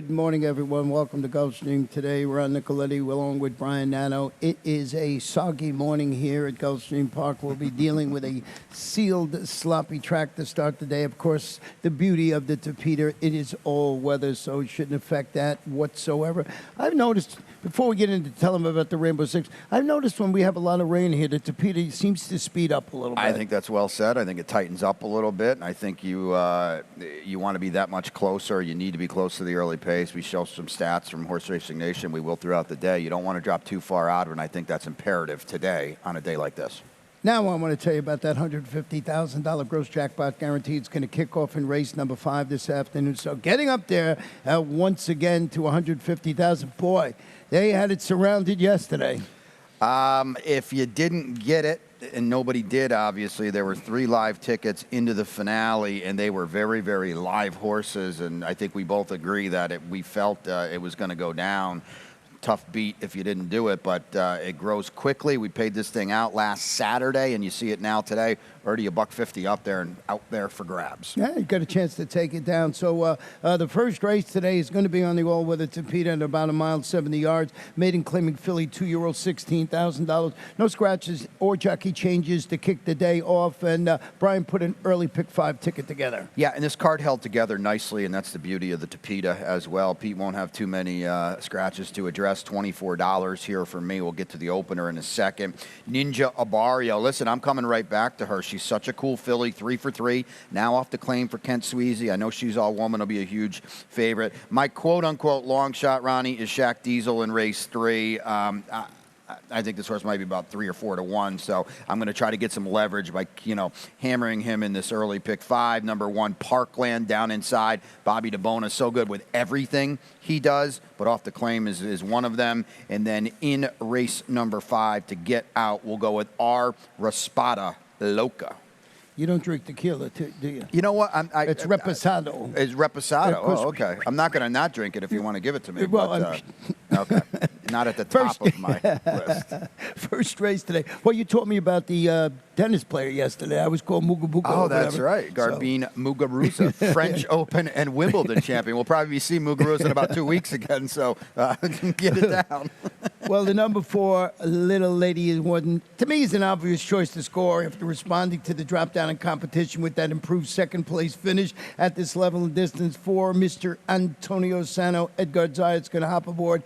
Good morning, everyone. Welcome to Gulfstream. Today, Ron Nicoletti along with Brian Nano. It is a soggy morning here at Gulfstream Park. We'll be dealing with a sealed, sloppy track to start the day. Of course, the beauty of the Tapeta, it is all weather, so it shouldn't affect that whatsoever. I've noticed, before we get into tell them about the Rainbow Six, I've noticed when we have a lot of rain here, the Tapeta seems to speed up a little bit. I think that's well said. I think it tightens up a little bit, and I think you want to be that much closer. You need to be close to the early pace. We show some stats from Horse Racing Nation. We will throughout the day. You don't want to drop too far out, and I think that's imperative today on a day like this. Now I want to tell you about that $150,000 gross jackpot guarantee. It's going to kick off in race number 5 this afternoon. So getting up there once again to $150,000. Boy, they had it surrounded yesterday. If you didn't get it, and nobody did, obviously, there were 3 live tickets into the finale, and they were very, very live horses, and I think we both agree that we felt it was going to go down. Tough beat if you didn't do it, but it grows quickly. We paid this thing out last Saturday, and you see it now today. Already $150 up there and out there for grabs. Yeah, you got a chance to take it down. So the first race today is going to be on the all-weather Tapeta at about 1 mile 70 yards. Maiden claiming filly, 2-year-old, $16,000. No scratches or jockey changes to kick the day off. And Brian put an early pick 5 ticket together. Yeah, and this card held together nicely, and that's the beauty of the Tapeta as well. Pete won't have too many scratches to address. $24 here for me. We'll get to the opener in a second. Ninja Abario. Listen, I'm coming right back to her. She's such a cool filly, 3 for 3. Now off the claim for Kent Sweezy. I know she's all woman. Will be a huge favorite. My quote-unquote long shot, Ronnie, is Shaq Diesel in race 3. I think this horse might be about 3 or 4 to 1, so I'm going to try to get some leverage by, hammering him in this early pick 5. Number 1, Parkland down inside. Bobby DeBona, so good with everything he does, but off the claim is one of them. And then in race number 5 to get out, we'll go with R. Raspada Loca. You don't drink tequila, do you? You know what? It's Reposado. It's Reposado. Oh, okay. I'm not going to not drink it if you want to give it to me. Well, but, okay. Not at the top of my list. First race today. Well, you taught me about the tennis player yesterday. I was called Mugabuga. Oh, that's right. Garbine Muguruza, French Open and Wimbledon champion. We'll probably see Muguruza in about 2 weeks again, so get it down. Well, the number 4, Little Lady, is one, to me, is an obvious choice to score after responding to the drop down in competition with that improved second place finish at this level and distance. 4, Mr. Antonio Sano. Edgar Zayat's going to hop aboard.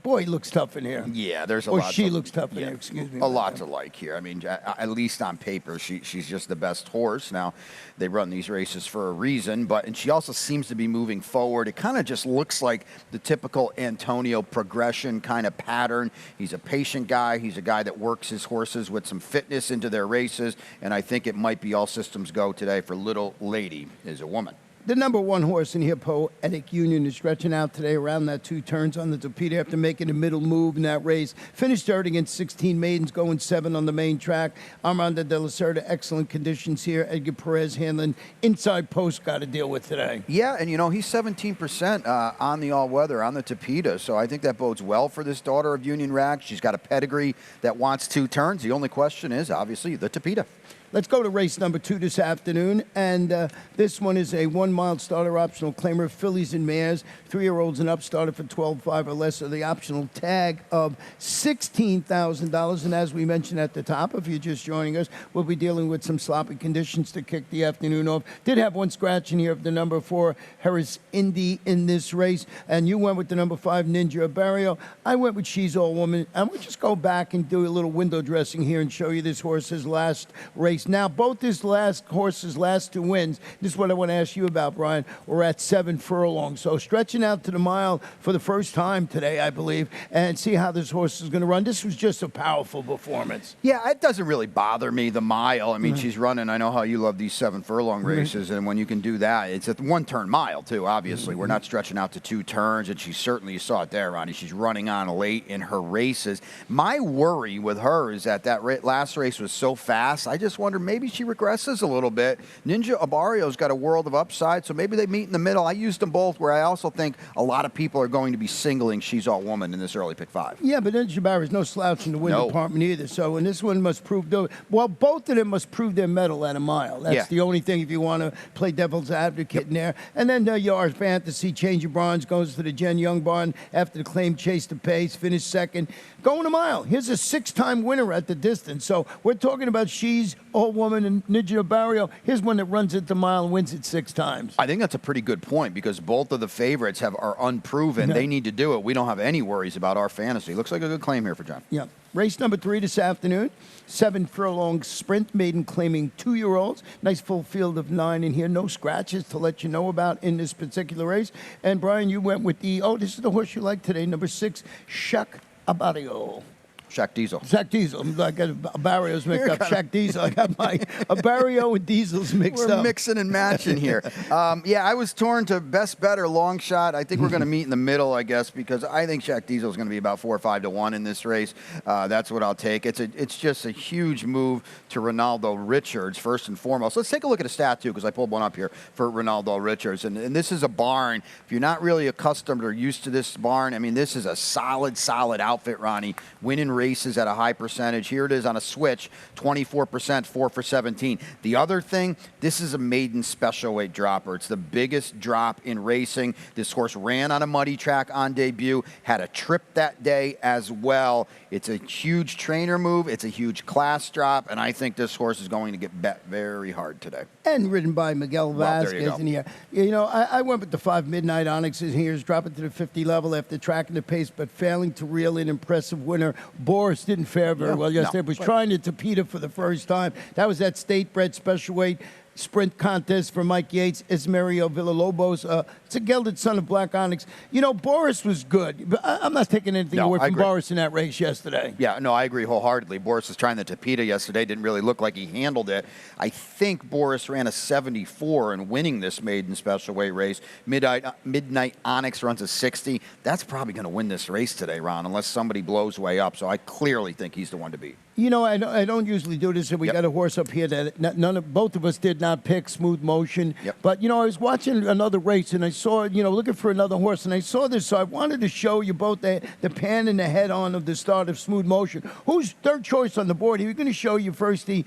Boy, he looks tough in here. Yeah, there's a or lot. Or she looks tough in here, excuse me. A lot to like here. I mean, at least on paper, she's just the best horse. Now, they run these races for a reason, and she also seems to be moving forward. It kind of just looks like the typical Antonio progression kind of pattern. He's a patient guy. He's a guy that works his horses with some fitness into their races, and I think it might be all systems go today for Little Lady is a woman. The number 1 horse in here, Poetic Union, is stretching out today around that 2 turns on the Tapeta after making a middle move in that race. Finished third against 16 maidens, going 7 on the main track. Armando de la Cerda, excellent conditions here. Edgar Perez handling inside post, got to deal with today. Yeah, and he's 17% on the all-weather, on the Tapeta, so I think that bodes well for this daughter of Union Rag. She's got a pedigree that wants 2 turns. The only question is, obviously, the Tapeta. Let's go to race number 2 this afternoon, and this one is a 1 mile starter optional claimer, fillies and mares, 3-year-olds and up, started for $12.5 or less, so the optional tag of $16,000. And as we mentioned at the top, if you're just joining us, we'll be dealing with some sloppy conditions to kick the afternoon off. Did have 1 scratch in here of the number 4, Harris Indy, in this race, and you went with the number 5, Ninja Abario. I went with She's All Woman, and we'll just go back and do a little window dressing here and show you this horse's last race. Now, both his horse's last 2 wins, this is what I want to ask you about, Brian, were at 7 furlongs. So stretching out to the mile for the first time today, I believe, and see how this horse is going to run. This was just a powerful performance. Yeah, it doesn't really bother me, the mile. I mean, she's running. I know how you love these 7 furlong races, and when you can do that, it's a 1-turn mile, too, obviously. We're not stretching out to 2 turns, and she certainly, you saw it there, Ronnie, she's running on late in her races. My worry with her is that last race was so fast, I just wonder maybe she regresses a little bit. Ninja Abario's got a world of upside. side, so maybe they meet in the middle. I used them both, where I also think a lot of people are going to be singling She's All Woman in this early pick 5. Yeah, but then Jabari's no slouch in the win department either. So, and this one must prove, well, both of them must prove their mettle at a mile. That's the only thing if you want to play devil's advocate in there. And then your fantasy change of bronze goes to the Jen Young barn after the claim chase the pace, finished second, going a mile. Here's a 6-time winner at the distance. So we're talking about She's All Woman and Ninja Barrio. Here's one that runs it the mile and wins it 6 times. I think that's a pretty good point because both of the favorites are unproven. They need to do it. We don't have any worries about our fantasy. Looks like a good claim here for John. Yeah. Race number 3 this afternoon, 7-furlong sprint maiden claiming 2-year-olds. Nice full field of 9 in here. No scratches to let you know about in this particular race. And Brian, you went with this is the horse you like today, number 6, Shaq Abario. Shaq Diesel. Shaq Diesel. I got Barrios mixed up. Shaq Diesel. I got my Barrio and Diesels mixed up. We're mixing and matching here. I was torn to best bet or long shot. I think we're going to meet in the middle, I guess, because I think Shaq Diesel is going to be about 4 or 5 to 1 in this race. That's what I'll take. It's just a huge move to Ronaldo Richards, first and foremost. Let's take a look at a stat, too, because I pulled one up here for Ronaldo Richards. And this is a barn. If you're not really accustomed or used to this barn, I mean, this is a solid outfit, Ronnie. Winning races at a high percentage. Here it is on a switch, 24%, 4 for 17. The other thing, this is a maiden special weight dropper. It's the biggest drop in racing. This horse ran on a muddy track on debut, had a trip that day as well. It's a huge trainer move. It's a huge class drop, and I think this horse is going to get bet very hard today. And ridden by Miguel Vasquez well, in here. You know, I went with the 5 Midnight Onyxes here, dropping to the 50 level after tracking the pace, but failing to reel in impressive winner. Boris didn't fare very well yesterday. Was trying to Tapeta for the first time. That was that state-bred special weight sprint contest for Mike Yates. It's Mario Villalobos. It's a gelded son of Black Onyx. You know, Boris was good, but I'm not taking anything away from Boris in that race yesterday. Yeah, no, I agree wholeheartly. Boris was trying the Tapeta yesterday. Didn't really look like he handled it. I think Boris ran a 74 in winning this maiden special weight race. Midnight Onyx runs a 60. That's probably going to win this race today, Ron, unless somebody blows way up. So I clearly think he's the one to beat. You know, I don't usually do this, and we got a horse up here that both of us did not pick, Smooth Motion. But, you know, I was watching another race, and I saw, you know, looking for another horse, and I saw this, so I wanted to show you both the pan and the head-on of the start of Smooth Motion. Who's third choice on the board? We're going to show you first the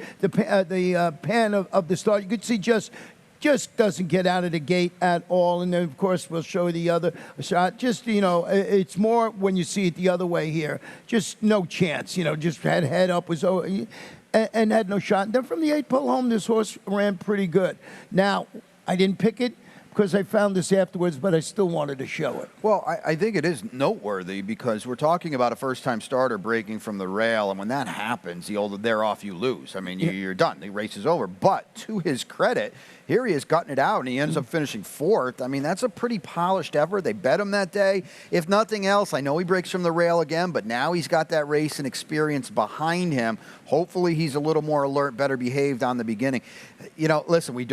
pan of the start. You could see just doesn't get out of the gate at all. And then, of course, we'll show you the other shot. Just, you know, it's more when you see it the other way here. Just no chance, you know, just had head up, was over, and had no shot. And then from the 8-pole home, this horse ran pretty good. Now, I didn't pick it because I found this afterwards, but I still wanted to show it. Well, I think it is noteworthy because we're talking about a first-time starter breaking from the rail, and when that happens, the older they're off, you lose. I mean, you're done. The race is over. But to his credit, here he is gutting it out, and he ends up finishing 4th. I mean, that's a pretty polished effort. They bet him that day. If nothing else, I know he breaks from the rail again, but now he's got that race and experience behind him. Hopefully he's a little more alert, better behaved on the beginning. You know, listen, we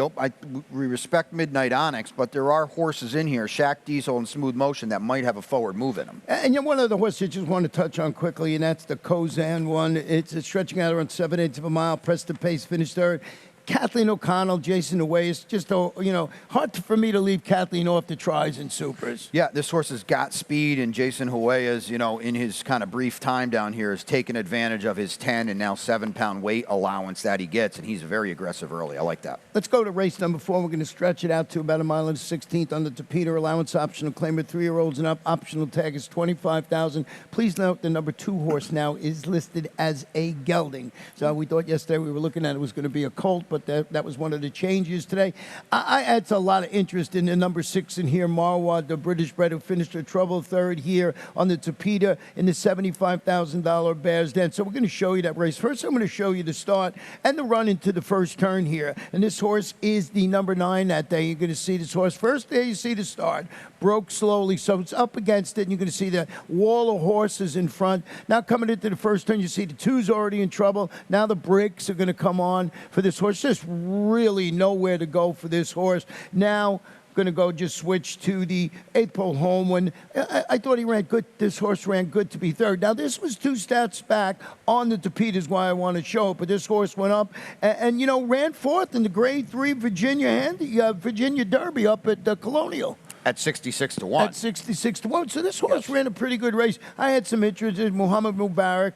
respect Midnight Onyx, but there are horses in here, Shaq Diesel and Smooth Motion, that might have a forward move in them. And you know, one other horse I just want to touch on quickly, and that's the Kozan one. It's stretching out around 7/8 of a mile, pressed the pace, finished 3rd. Kathleen O'Connell, Jason Away. It's just, you know, hard for me to leave Kathleen off the tries and supers. Yeah, this horse has got speed, and Jason Hueyas, you know, in his kind of brief time down here, has taken advantage of his 10 and now 7-pound weight allowance that he gets, and he's very aggressive early. I like that. Let's go to race number 4. We're going to stretch it out to about 1 mile and 16th on the Tapeta allowance. Optional claimer, 3-year-olds and up. Optional tag is $25,000. Please note the number 2 horse now is listed as a gelding. So we thought yesterday we were looking at it was going to be a colt, but that was one of the changes today. I had a lot of interest in the number 6 in here, Marwa, the British bred, who finished a trouble 3rd here on the Tapeta in the $75,000 Bears Den. So we're going to show you that race. First, I'm going to show you the start and the run into the first turn here. And this horse is the number 9 that day. You're going to see this horse. First there you see the start. Broke slowly, so it's up against it, and you're going to see the wall of horses in front. Now coming into the first turn, you see the 2's already in trouble. Now the brakes are going to come on for this horse. Just really nowhere to go for this horse. Now going to go just switch to the 8th pole home when I thought he ran good. This horse ran good to be third. Now, this was 2 stats back on the Tapita is why I want to show it, but this horse went up and ran 4th in the Grade 3 Virginia Derby up at the Colonial. At 66 to 1. At 66 to 1. So this horse ran a pretty good race. I had some interest in Muhammad Mubarak,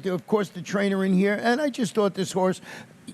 of course, the trainer in here, and I just thought this horse,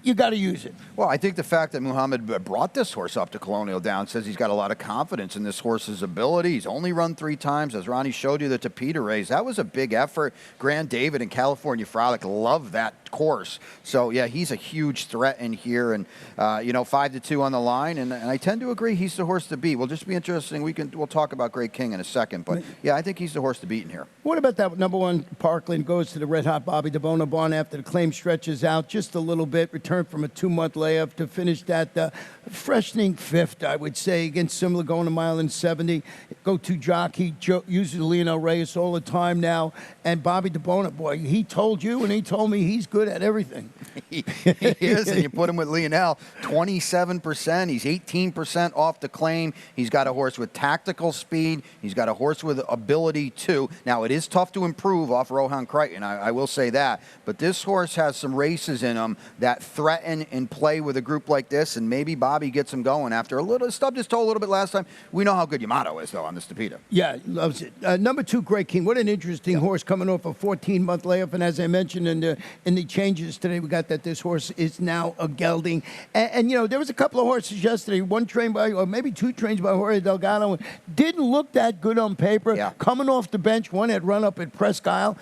you got to use it. Well, I think the fact that Muhammad brought this horse up to Colonial Down says he's got a lot of confidence in this horse's ability. He's only run 3 times. As Ronnie showed you, the Tapita race, that was a big effort. Grand David and California Frolic love that course. So, yeah, he's a huge threat in here. And, 5-2 on the line. And I tend to agree he's the horse to beat. Will just be interesting. We'll talk about Great King in a second. But, yeah, I think he's the horse to beat in here. What about that number 1 Parkland goes to the Red Hot Bobby DeBona barn after the claim stretches out just a little bit, returned from a 2-month layoff to finish that freshening 5th, I would say, against similar going a mile and 70. Go-to jockey, uses Lionel Reyes all the time now. And Bobby DeBona, boy, he told you and he told me he's good at everything. He is, and you put him with Lionel, 27%. He's 18% off the claim. He's got a horse with tactical speed. He's got a horse with ability, too. Now, it is tough to improve off Rohan Crichton, I will say that. But this horse has some races in him that threaten and play with a group like this, and maybe Bobby gets him going after a little. Stubbed his toe a little bit last time. We know how good Yamato is, though, on this Tapita. Yeah, loves it. Number 2, Great King. What an interesting horse coming off a 14-month layoff. And as I mentioned in the changes today, we got that this horse is now a gelding. And there was a couple of horses yesterday, one trained by, or maybe 2 trained by Jorge Delgado. Didn't look that good on paper. Yeah. Coming off the bench, one had run up at Presque Isle.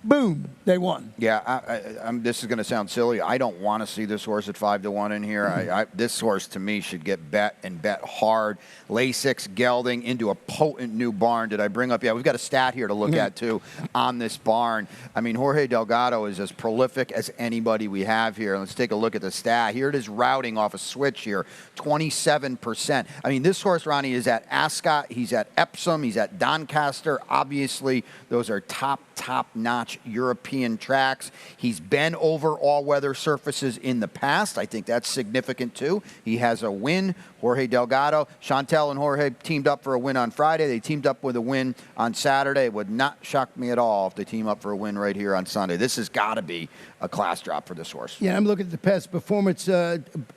Boom, they won. Yeah, this is going to sound silly. I don't want to see this horse at 5-1 in here. This horse, to me, should get bet and bet hard. Lasix gelding into a potent new barn. Did I bring up? Yeah, we've got a stat here to look at, too, on this barn. I mean, Jorge Delgado is as prolific as anybody we have here. Let's take a look at the stat. Here it is routing off a switch here, 27%. I mean, this horse, Ronnie, is at Ascot. He's at Epsom. He's at Doncaster. Obviously, those are top-notch European tracks. He's been over all-weather surfaces in the past. I think that's significant, too. He has a win. Jorge Delgado, Chantel and Jorge teamed up for a win on Friday. They teamed up with a win on Saturday. It would not shock me at all if they team up for a win right here on Sunday. This has got to be a class drop for this horse. Yeah, I'm looking at the past performance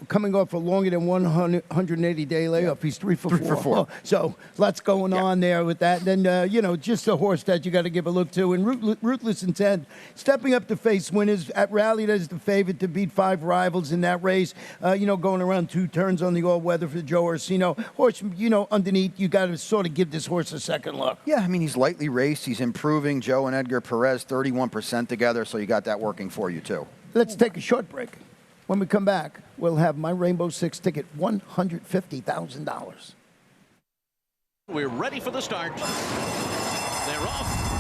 coming off a longer than 180-day layoff. He's 3 for 4. 3 for 4. So lots going on there with that. And then, just a horse that you got to give a look to. And Ruthless Intent, stepping up to face winners at Rally, as the favorite to beat 5 rivals in that race. Going around 2 turns on the all-weather for Joe Orsino. Horse, underneath, you got to sort of give this horse a second look. Yeah, I mean, he's lightly raced. He's improving. Joe and Edgar Perez, 31% together, so you got that working for you, too. Let's take a short break. When we come back, we'll have my Rainbow Six ticket, $150,000. We're ready for the start. They're off.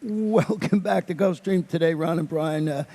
Welcome back to Gulfstream today, Ron and Brian.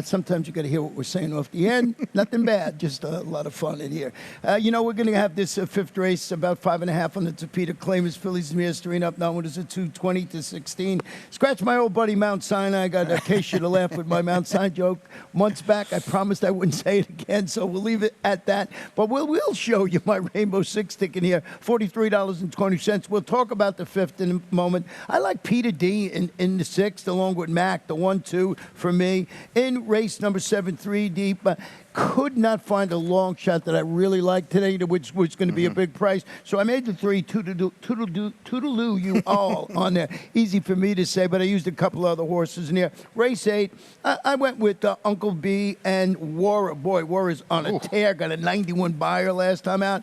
Sometimes you got to hear what we're saying off the end. Nothing bad, just a lot of fun in here. We're going to have this 5th race, about 5.5 on the Tapita. Claimers, Phillies, and Mares, 3-0. Now it is a 220-16. Scratch my old buddy Mount Sinai. I got a case to laugh with my Mount Sinai joke months back. I promised I wouldn't say it again, so we'll leave it at that. But we'll show you my Rainbow Six ticket here, $43.20. We'll talk about the 5th in a moment. I like Peter D in the 6th, along with Mac, the 1-2 for me. In in race number 7, 3 deep. Could not find a long shot that I really liked today, which was going to be a big price. So I made the 3 Toodaloo you all on there. Easy for me to say, but I used a couple other horses in here. Race 8, I went with Uncle B and Warra. Boy, Warra's on a tear. Got a 91 buyer last time out.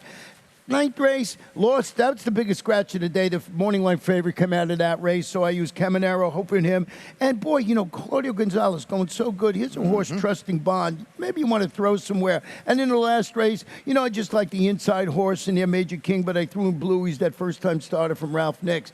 Ninth race, lost. That's the biggest scratch of the day. The morning line favorite came out of that race, so I used Caminero, hoping him. And boy, you know, Claudio Gonzalez going so good. Here's a horse trusting Bond. Maybe you want to throw somewhere. And in the last race, you know, I just like the inside horse in there, Major King, but I threw in Blue. He's that first-time starter from Ralph Nix.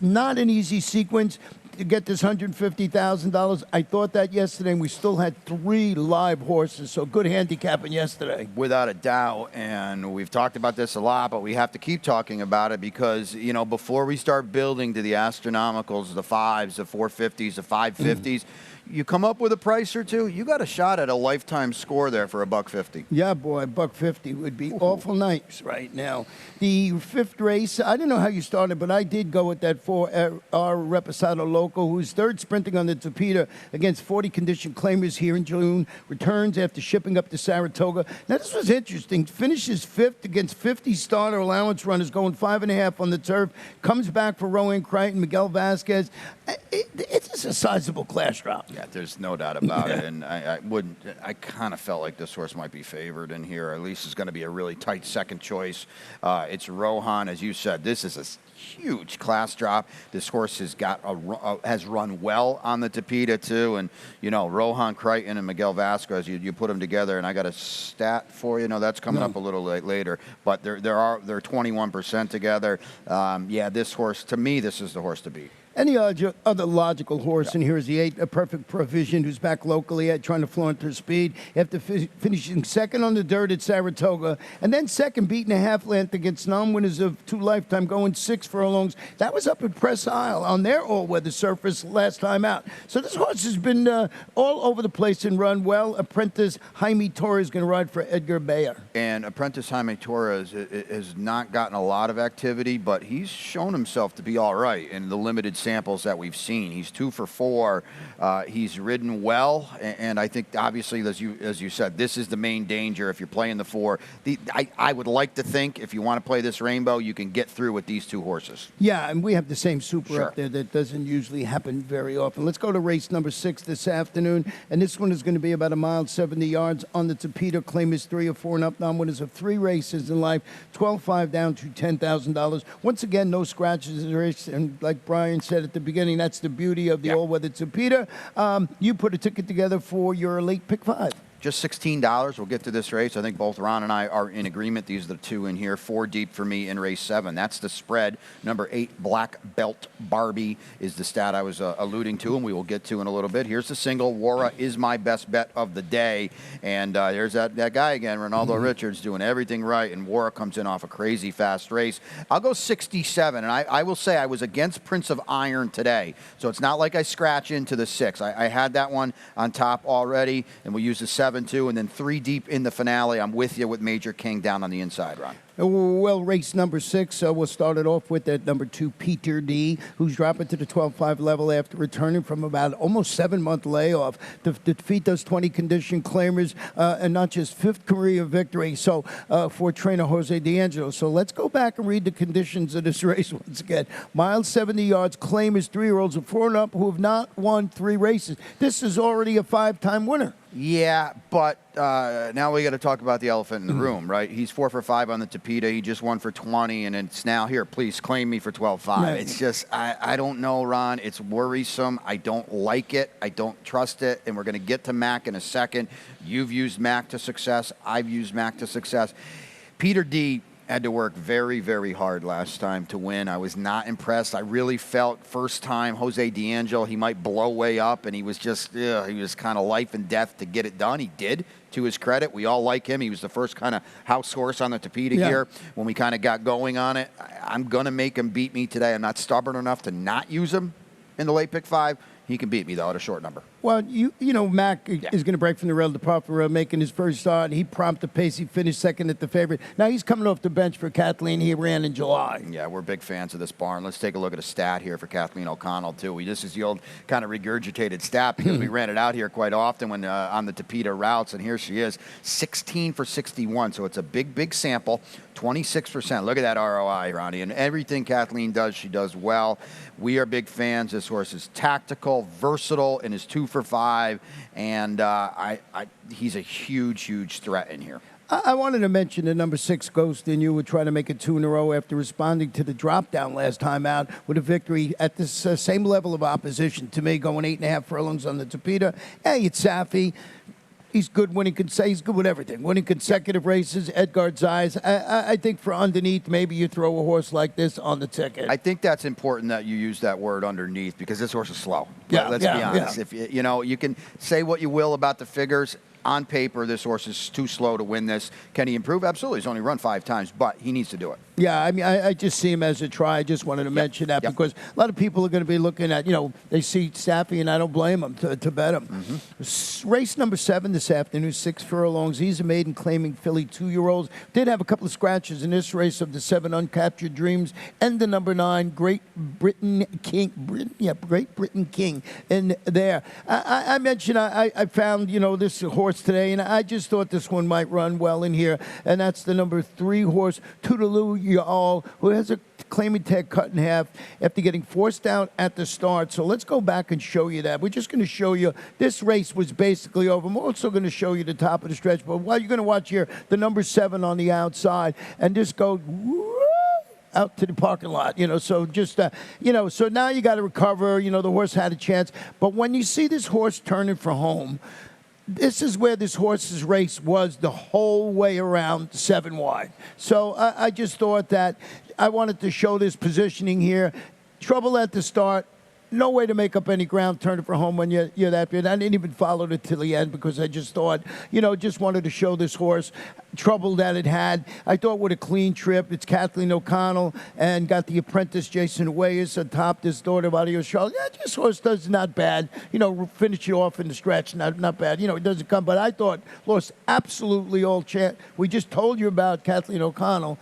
Not an easy sequence to get this $150,000. I thought that yesterday, and we still had 3 live horses, so good handicapping yesterday. Without a doubt, and we've talked about this a lot, but we have to keep talking about it because, you know, before we start building to the astronomicals, the 5s, the 450s, the 550s, you come up with a price or two, you got a shot at a lifetime score there for $150. Yeah, boy, $150 would be awful nice right now. The 5th race, I don't know how you started, but I did go with that 4R Reposado Loco, who's 3rd sprinting on the Tapeta against 40 condition claimers here in June. Returns after shipping up to Saratoga. Now, this was interesting. Finishes 5th against 50 starter allowance runners, going 5.5 on the turf. Comes back for Rowan Crichton, Miguel Vasquez. It's a sizable class drop. Yeah, there's no doubt about it, and I kind of felt like this horse might be favored in here. At least it's going to be a really tight second choice. It's Rohan, as you said. This is a huge class drop. This horse has run well on the Tapeta too, and you know Rohan Crichton and Miguel Vasquez. You put them together, and I got a stat for you. No, that's coming up a little later, but they're 21% together. Yeah, this horse, to me, this is the horse to beat. Any other logical horse in here is the 8, A Perfect Provision, who's back locally at trying to flaunt her speed after finishing 2nd on the dirt at Saratoga, and then 2nd beating a half length against non-winners of 2 Lifetime, going 6 furlongs. That was up at Press Isle on their all-weather surface last time out. So this horse has been all over the place and run well. Apprentice Jaime Torres is going to ride for Edgar Bayer. And Apprentice Jaime Torres has not gotten a lot of activity, but he's shown himself to be all right in the limited samples that we've seen. He's 2 for 4. He's ridden well, and I think obviously, as you said, this is the main danger if you're playing the 4. I would like to think if you want to play this rainbow, you can get through with these 2 horses. Yeah, and we have the same super Sure. up there that doesn't usually happen very often. Let's go to race number 6 this afternoon, and this one is going to be about 1 mile 70 yards on the Tapeta. Claim is 3 or 4 and up. Non-winners of 3 races in life. 12.5 down to $10,000. Once again, no scratches in the race, and like Brian said at the beginning, that's the beauty of the all-weather Tapeta. You put a ticket together for your late pick 5. Just $16. We'll get to this race. I think both Ron and I are in agreement. These are the 2 in here. 4 deep for me in race 7. That's the spread. Number 8, Black Belt Barbie, is the stat I was alluding to, and we will get to in a little bit. Here's the single. Warra is my best bet of the day. And there's that guy again, Ronaldo Richards, doing everything right, and Warra comes in off a crazy fast race. I'll go 67, and I will say I was against Prince of Iron today, so it's not like I scratch into the 6. I had that one on top already, and we'll use the 7 too, and then 3 deep in the finale. I'm with you with Major King down on the inside, Ron. Well, race number 6, we'll start it off with that number 2, Peter D., who's dropping to the 12.5 level after returning from about almost 7-month layoff to defeat those 20 condition claimers, and not just 5th career victory. So for trainer Jose D'Angelo. So let's go back and read the conditions of this race once again. Miles 70 yards, claimers 3-year-olds of 4 and up who have not won 3 races. This is already a 5-time winner. Yeah, but now we got to talk about the elephant in the room, right? He's 4 for 5 on the Tapeta. He just won for 20, and it's now here. Please claim me for 12.5. Right. It's just I don't know, Ron. It's worrisome. I don't like it. I don't trust it. And we're going to get to Mac in a second. You've used Mac to success. I've used Mac to success. Peter D. had to work very, very hard last time to win. I was not impressed. I really felt first time Jose D'Angelo, he might blow way up, and he was just, he was kind of life and death to get it done. He did, to his credit. We all like him. He was the first kind of house horse on the Tapeta here when we kind of got going on it. I'm going to make him beat me today. I'm not stubborn enough to not use him in the late pick 5. He can beat me, though, at a short number. Well, you know, Mac is going to break from the rail, depart from the rail, making his first start. He prompted the pace. He finished second at the favorite. Now he's coming off the bench for Kathleen. He ran in July. Yeah, we're big fans of this barn. Let's take a look at a stat here for Kathleen O'Connell, too. This is the old kind of regurgitated stat because we ran it out here quite often when on the Tapeta routes, and here she is, 16 for 61. So it's a big sample, 26%. Look at that ROI, Ronnie. And everything Kathleen does, she does well. We are big fans. This horse is tactical, versatile, and is 2 for 5. And he's a huge threat in here. I wanted to mention the number 6 Ghost in You would try to make it 2 in a row after responding to the drop down last time out with a victory at this same level of opposition to me, going 8.5 furlongs on the Tapeta. Hey, it's Safi. He's good when he can say he's good with everything. Winning consecutive races, Edgard's eyes. I think for underneath, maybe you throw a horse like this on the ticket. I think that's important that you use that word underneath because this horse is slow. Yeah, Let's be honest. If you can say what you will about the figures. On paper, this horse is too slow to win this. Can he improve? Absolutely. He's only run 5 times, but he needs to do it. Yeah, I mean, I just see him as a try. I just wanted to mention that because a lot of people are going to be looking at, they see Staffy, and I don't blame them to bet him. Race number 7 this afternoon, 6 furlongs. He's a maiden claiming filly 2-year-olds. Did have a couple of scratches in this race of the 7 Uncaptured Dreams and the number 9 Great Britain King. Great Britain King in there. I mentioned I found, this horse today, and I just thought this one might run well in here, and that's the number 3 horse, Toodaloo Y'all, who has a claiming tag cut in half after getting forced out at the start. So let's go back and show you that. We're just going to show you this race was basically over. I'm also going to show you the top of the stretch, but while you're going to watch here, the number 7 on the outside, and just go out to the parking lot, so just, so now you got to recover, the horse had a chance, but when you see this horse turning for home, this is where this horse's race was the whole way around 7 wide. So I just thought that I wanted to show this positioning here. Trouble at the start. No way to make up any ground, turn it for home when you're that big. I didn't even follow it till the end because I just thought, just wanted to show this horse trouble that it had. I thought with a clean trip, it's Kathleen O'Connell and got the apprentice Jason Wayes atop this daughter of Audio Charlotte. Yeah, this horse does not bad. Finish it off in the stretch, not bad. It doesn't come. But I thought lost absolutely all chance. We just told you about Kathleen O'Connell.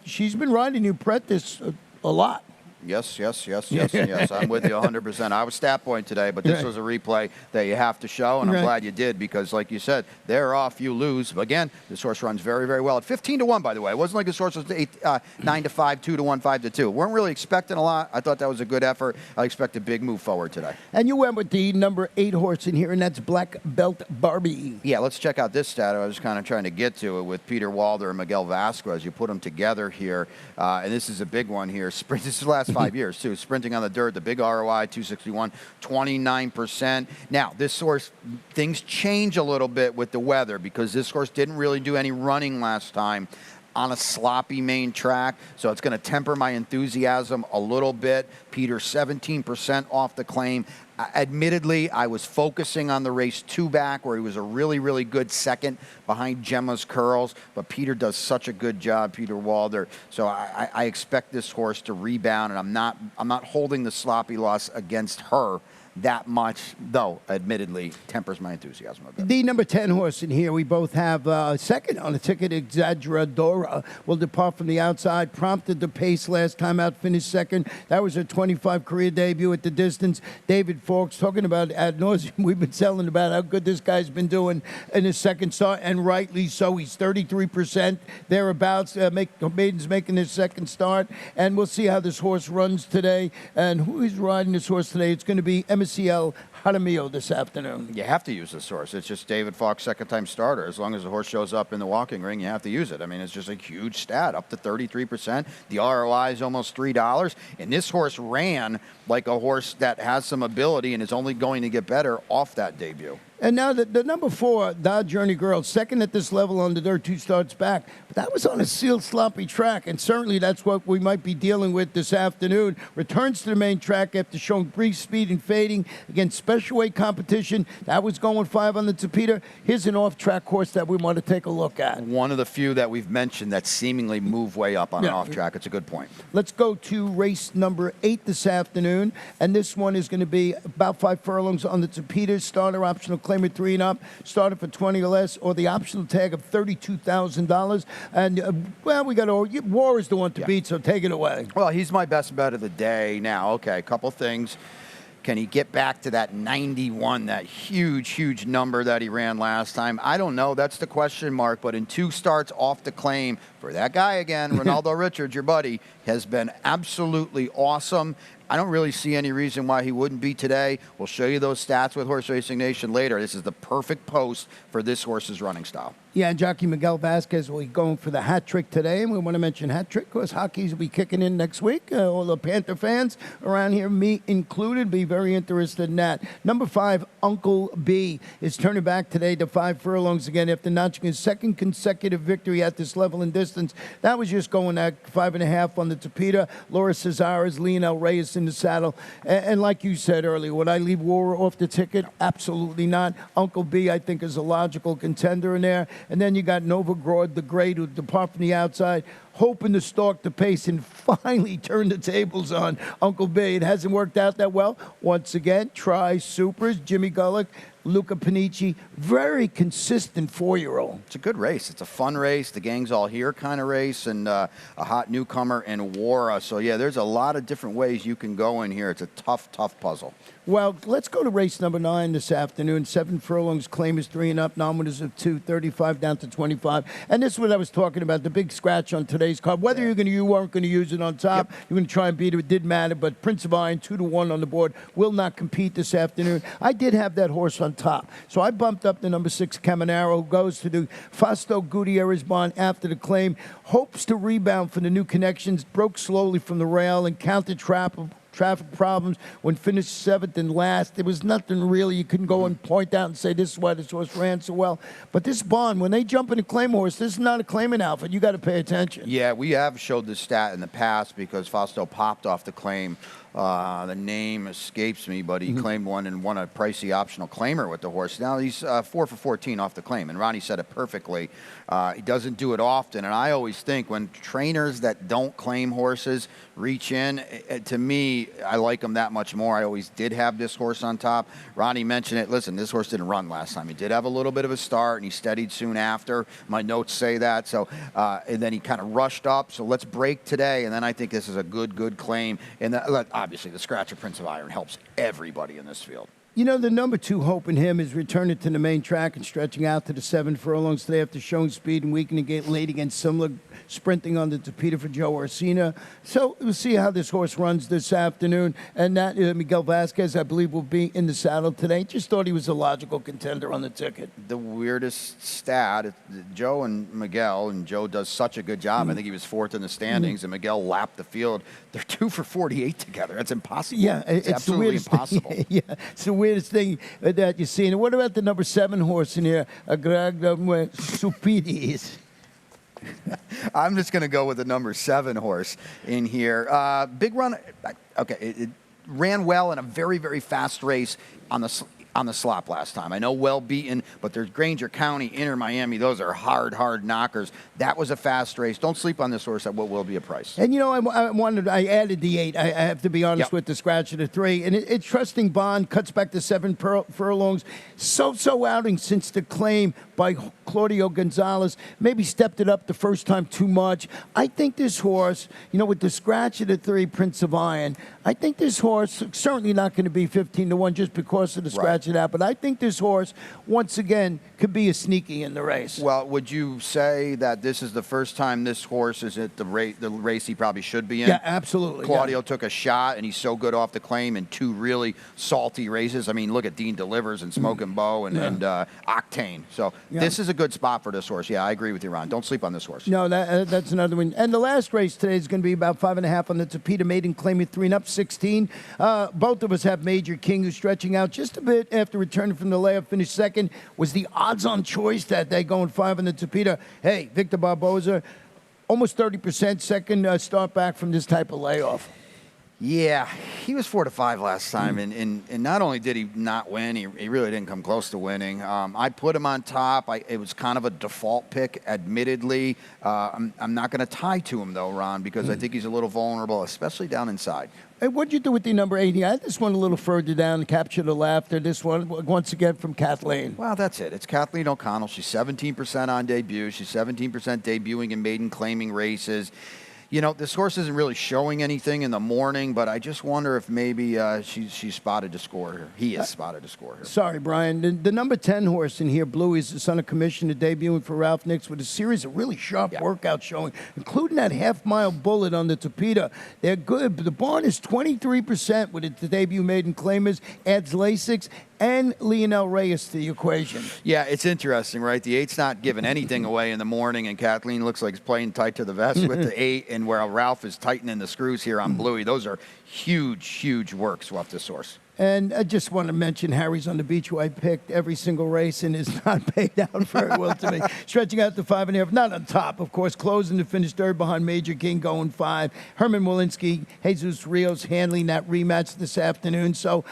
She's been riding the apprentice a lot. Yes. I'm with you 100%. I was stat point today, but this was a replay that you have to show, and I'm glad you did because, like you said, they're off, you lose. But again, this horse runs very well at 15-1. By the way, it wasn't like this horse was 9-5, 2-1, 5-2. Weren't really expecting a lot. I thought that was a good effort. I expect a big move forward today. And you went with the number 8 horse in here, and that's Black Belt Barbie. Yeah, let's check out this stat. I was kind of trying to get to it with Peter Walder and Miguel Vasquez. You put them together here, and this is a big one here. This is the last 5 years, too. Sprinting on the dirt, the big ROI, 261, 29%. Now, this horse, things change a little bit with the weather because this horse didn't really do any running last time on a sloppy main track, so it's going to temper my enthusiasm a little bit. Peter, 17% off the claim. Admittedly, I was focusing on the race 2 back where he was a really good second behind Gemma's Curls, but Peter does such a good job, Peter Walder. So I expect this horse to rebound, and I'm not holding the sloppy loss against her that much, though, admittedly, tempers my enthusiasm a bit. The number 10 horse in here, we both have second on the ticket, Exaggeradora, will depart from the outside, prompted the pace last time out, finished second. That was her 25 career debut at the distance. David Fawkes talking about ad nauseum. We've been telling about how good this guy's been doing in his second start, and rightly so. He's 33% thereabouts. Maiden's making his second start, and we'll see how this horse runs today. And who is riding this horse today? It's going to be MCL Jaramillo this afternoon. You have to use this horse. It's just David Fawkes' second-time starter. As long as the horse shows up in the walking ring, you have to use it. I mean, it's just a huge stat, up to 33%. The ROI is almost $3. And this horse ran like a horse that has some ability and is only going to get better off that debut. And now the number 4, Dodge Journey Girl, second at this level on the dirt, 2 starts back. But that was on a sealed, sloppy track, and certainly that's what we might be dealing with this afternoon. Returns to the main track after showing brief speed and fading against special weight competition. That was going 5 on the Tapeta. Here's an off-track horse that we want to take a look at. One of the few that we've mentioned that seemingly move way up on an off-track. It's a good point. Let's go to race number 8 this afternoon, and this one is going to be about 5 furlongs on the Tapeta. Starter optional claimant 3 and up, starter for 20 or less, or the optional tag of $32,000. And well, we got War is the one to beat, so take it away. Well, he's my best bet of the day now. Okay, a couple things. Can he get back to that 91, that huge number that he ran last time? I don't know. That's the question mark. But in 2 starts off the claim for that guy again, Ronaldo Richards, your buddy, has been absolutely awesome. I don't really see any reason why he wouldn't be today. We'll show you those stats with Horse Racing Nation later. This is the perfect post for this horse's running style. Yeah, and jockey Miguel Vasquez will be going for the hat trick today. And we want to mention hat trick because hockey's will be kicking in next week. All the Panther fans around here, me included, be very interested in that. Number 5, Uncle B, is turning back today to 5 furlongs again after notching his 2nd consecutive victory at this level and distance. That was just going at 5.5 on the Tapeta. Laura Cesares, Lionel Reyes in the saddle. And like you said earlier, would I leave War off the ticket? Absolutely not. Uncle B, I think, is a logical contender in there. And then you got Novograd the Great, who depart from the outside, hoping to stalk the pace and finally turn the tables on Uncle B. It hasn't worked out that well. Once again, try supers, Jimmy Gullick, Luca Panici, very consistent 4-year-old. It's a good race. It's a fun race. The gang's all here kind of race, and a hot newcomer in Wara. So, yeah, there's a lot of different ways you can go in here. It's a tough puzzle. Well, let's go to race number 9 this afternoon. 7 furlongs, claim is 3 and up, non-winners of 2, 35 down to 25. And this is what I was talking about, the big scratch on today's card. Whether you weren't going to use it on top, you're going to try and beat it, it didn't matter. But Prince of Iron, 2-1 on the board, will not compete this afternoon. I did have that horse on top. So I bumped up the number 6, Caminero, who goes to the Fausto Gutierrez bond after the claim. Hopes to rebound for the new connections, broke slowly from the rail, encountered traffic problems when finished 7th and last. There was nothing really you couldn't go and point out and say this is why this horse ran so well. But this bond, when they jump in a claim horse, this is not a claiming outfit. You got to pay attention. Yeah, we have showed this stat in the past because Fausto popped off the claim. The name escapes me, but he claimed one and won a pricey optional claimer with the horse. Now he's 4 for 14 off the claim, and Ronnie said it perfectly. He doesn't do it often, and I always think when trainers that don't claim horses reach in, to me, I like them that much more. I always did have this horse on top. Ronnie mentioned it. Listen, this horse didn't run last time. He did have a little bit of a start, and he steadied soon after. My notes say that. So, and then he kind of rushed up. So let's break today, and then I think this is a good claim. And obviously, the scratch of Prince of Iron helps everybody in this field. You know, the number 2 hope in him is returning to the main track and stretching out to the 7 furlongs today after showing speed and weakening late against similar sprinting on the Tapeta for Joe Orsina. So we'll see how this horse runs this afternoon. And that Miguel Vasquez, I believe, will be in the saddle today. Just thought he was a logical contender on the ticket. The weirdest stat, Joe and Miguel, and Joe does such a good job. I think he was 4th in the standings, and Miguel lapped the field. They're 2 for 48 together. That's impossible. Yeah, it's absolutely impossible. Yeah, it's the weirdest thing that you see. And what about the number 7 horse in here, Agragda Supidis? I'm just going to go with the number 7 horse in here. Big run. Okay, it ran well in a very fast race on the slop last time. I know well beaten, but there's Granger County, Inner Miami. Those are hard knockers. That was a fast race. Don't sleep on this horse at what will be a price. And, you know, I added the 8. I have to be honest with the scratch of the 3. And it's trusting bond, cuts back to 7 furlongs. So outing since the claim by Claudio Gonzalez. Maybe stepped it up the first time too much. I think this horse, you know, with the scratch of the 3, Prince of Iron, I think this horse, certainly not going to be 15-1 just because of the scratch of that, but I think this horse, once again, could be a sneaky in the race. Well, would you say that this is the first time this horse is at the race he probably should be in? Yeah, absolutely. Claudio took a shot, and he's so good off the claim in 2 really salty races. I mean, look at Dean Delivers and Smoke and Bow and Octane. So this is a good spot for this horse. Yeah, I agree with you, Ron. Don't sleep on this horse. No, that's another one. And the last race today is going to be about 5.5 on the Tapeta maiden, claiming 3 and up, 16. Both of us have Major King, who's stretching out just a bit. bit after returning from the layoff, finished second. Was the odds-on choice that day, going 5 on the Tapeta. Hey, Victor Barboza, almost 30% second start back from this type of layoff. Yeah, he was 4 to 5 last time, and not only did he not win, he really didn't come close to winning. I put him on top. It was kind of a default pick, admittedly. I'm not going to tie to him, though, Ron, because I think he's a little vulnerable, especially down inside. Hey, what'd you do with the number 8? I had this one a little further down, Capture the Laughter. This one, once again, from Kathleen. Well, that's it. It's Kathleen O'Connell. She's 17% on debut. She's 17% debuting in maiden claiming races. You know, this horse isn't really showing anything in the morning, but I just wonder if maybe she's spotted to score here. He is spotted to score here. Sorry, Brian. The number 10 horse in here, Bluey, is the son of Commissioner, debuting for Ralph Nix with a series of really sharp workouts showing, including that half-mile bullet on the Tapeta. They're good. The barn is 23% with its debut maiden claimers, adds Lasix and Lionel Reyes to the equation. Yeah, it's interesting, right? The 8's not giving anything away in the morning, and Kathleen looks like he's playing tight to the vest with the 8, and where Ralph is tightening the screws here on Bluey. Those are huge, huge works off this horse. And I just want to mention Harry's on the Beach, who I picked every single race and is not paid out very well to me. Stretching out to 5.5, not on top, of course. Closing to finish third behind Major King, going 5. Herman Walensky, Jesus Rios handling that rematch this afternoon. So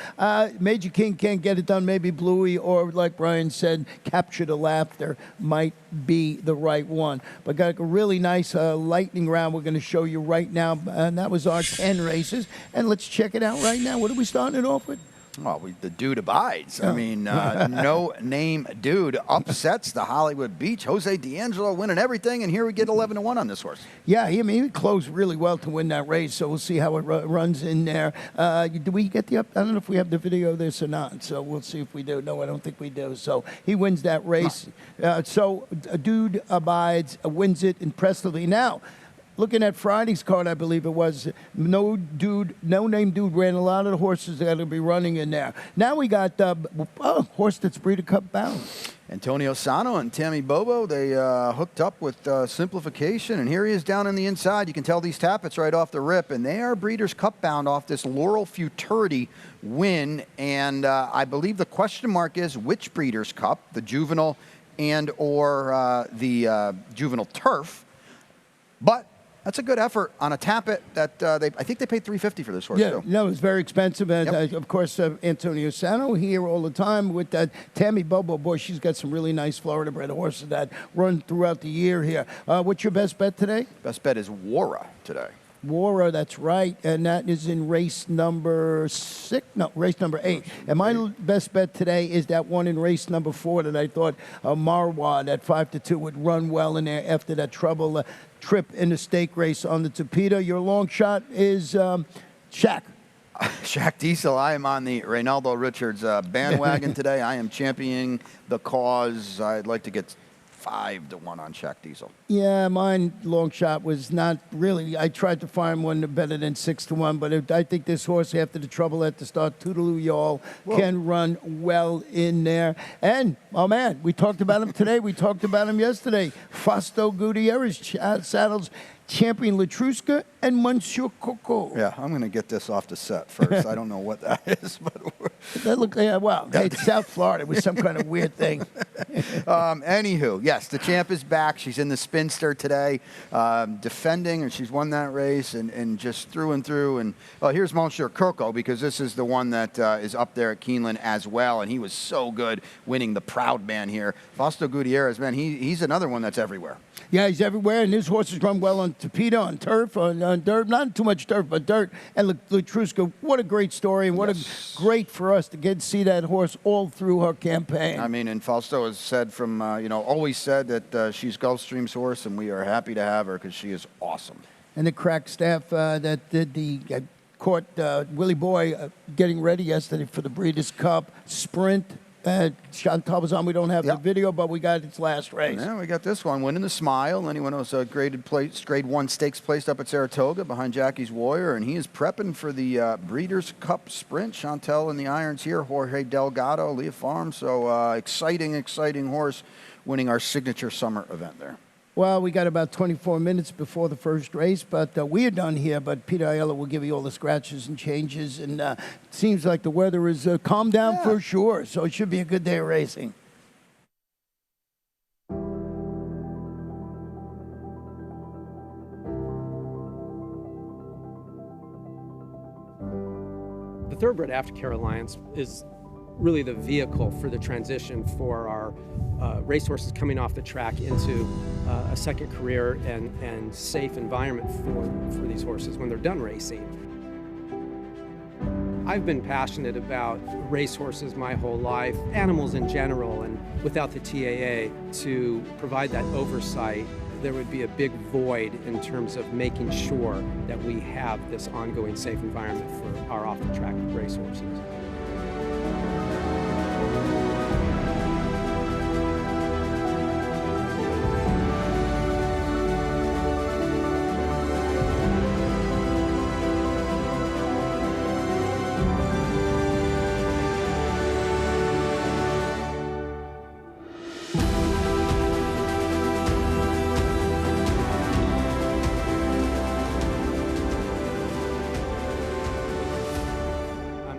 Major King can't get it done. Maybe Bluey or, like Brian said, Capture the Laughter might be the right one. But got a really nice lightning round we're going to show you right now. And that was our 10 races. And let's check it out right now. What are we starting it off with? Well, the dude abides. I mean, no name dude upsets the Hollywood Beach. Jose D'Angelo winning everything, and here we get 11 to 1 on this horse. Yeah, he closed really well to win that race, so we'll see how it runs in there. Do we get I don't know if we have the video of this or not, so we'll see if we do. No, I don't think we do. So he wins that race. So a dude abides, wins it impressively. Now, looking at Friday's card, I believe it was, no name dude ran a lot of the horses that will be running in there. Now we got a horse that's Breeder Cup bound. Antonio Sano and Tammy Bobo, they hooked up with Simplification, and here he is down in the inside. You can tell these tappets right off the rip, and they are Breeders' Cup bound off this Laurel Futurity win. And I believe the question mark is which Breeders' Cup, the Juvenile and or the Juvenile Turf. But that's a good effort on a tappet that I think they paid $350 for this horse, too. Yeah, no, it's very expensive. And of course, Antonio Sano here all the time with that Tammy Bobo. Boy, she's got some really nice Florida bred horses that run throughout the year here. What's your best bet today? Best bet is Wara today. Wara, that's right, and that is in race number 6. No, race number 8. And my best bet today is that one in race number 4 that I thought Marwa at 5-2 would run well in there after that trouble trip in the stake race on the Tapeta. Your long shot is Shaq. Shaq Diesel. I am on the Reynaldo Richards bandwagon today. I am championing the cause. I'd like to get 5 to 1 on Shaq Diesel. Yeah, mine long shot was not really. I tried to find one better than 6 to 1, but I think this horse, after the trouble at the start, Toodaloo Y'all, can run well in there. And, oh man, we talked about him today. We talked about him yesterday. Fausto Gutierrez saddles Champion Latruska and Monsieur Coco. Yeah, I'm going to get this off the set first. I don't know what that is, but that look. Yeah, well, hey, it's South Florida. It was some kind of weird thing. Anywho, yes, the champ is back. She's in the Spinster today, defending, and she's won that race, and just through and through. And here's Monsieur Coco, because this is the one that is up there at Keeneland as well, and he was so good winning the Proud Man here. Fausto Gutierrez, man, he's another one that's everywhere. Yeah, he's everywhere, and his horses run well on Tapeta, on turf, on dirt. Not too much turf, but dirt. And Latruska, what a great story, and what a great for us to see that horse all through her campaign. I mean, and Fausto has said from, always said that she's Gulfstream's horse, and we are happy to have her because she is awesome. And the crack staff that did caught Willie Boy getting ready yesterday for the Breeders' Cup Sprint. Chantal was on. We don't have the video, but we got its last race. Yeah, we got this one, winning the Smile. Anyone else grade 1 stakes placed up at Saratoga behind Jackie's Warrior, and he is prepping for the Breeders' Cup Sprint. Chantal in the irons here, Jorge Delgado, Leah Farm. So exciting horse winning our signature summer event there. Well, we got about 24 minutes before the first race, but we are done here. But Peter Aiello will give you all the scratches and changes, and it seems like the weather is calmed down for sure, so it should be a good day of racing. The Thoroughbred Aftercare Alliance is really the vehicle for the transition for our racehorses coming off the track into a second career and safe environment for these horses when they're done racing. I've been passionate about racehorses my whole life, animals in general, and without the TAA to provide that oversight, there would be a big void in terms of making sure that we have this ongoing safe environment for our off-the-track racehorses.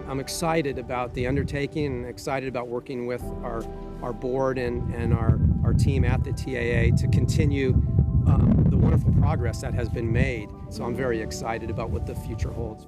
I'm excited about the undertaking and excited about working with our board and our team at the TAA to continue the wonderful progress that has been made. So I'm very excited about what the future holds.